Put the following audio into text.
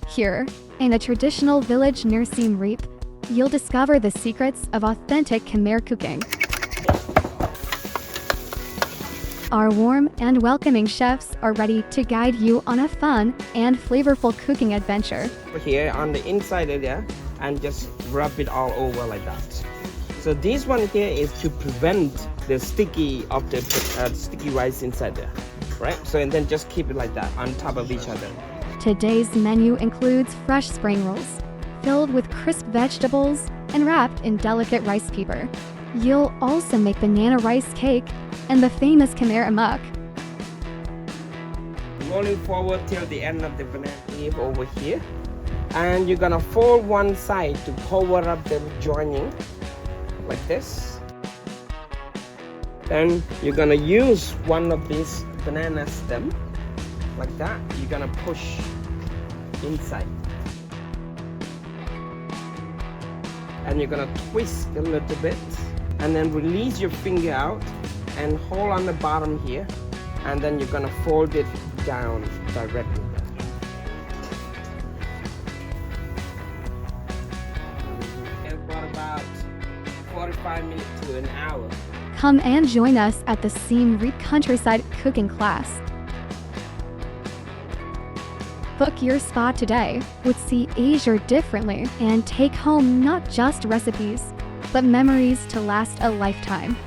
Here, in a traditional village near Siem Reap, you'll discover the secrets of authentic Khmer cooking. Our warm and welcoming chefs are ready to guide you on a fun and flavorful cooking adventure. Here on the inside area, and just rub it all over like that. So this one here is to prevent the sticky of the sticky rice inside there, right? So and then just keep it like that on top of each other. Today's menu includes fresh spring rolls, filled with crisp vegetables and wrapped in delicate rice paper. You'll also make banana rice cake and the famous Khmer Amok. Rolling forward till the end of the banana leaf over here. And you're gonna fold one side to cover up the joining, like this. Then you're gonna use one of these banana stem, like that. You're gonna push inside. And you're gonna twist a little bit, and then release your finger out and hold on the bottom here, and then you're gonna fold it down directly. For about 45 minutes to an hour. Come and join us at the Siem Reap Countryside cooking class. Book your spot today with See Asia differently and take home not just recipes, but memories to last a lifetime.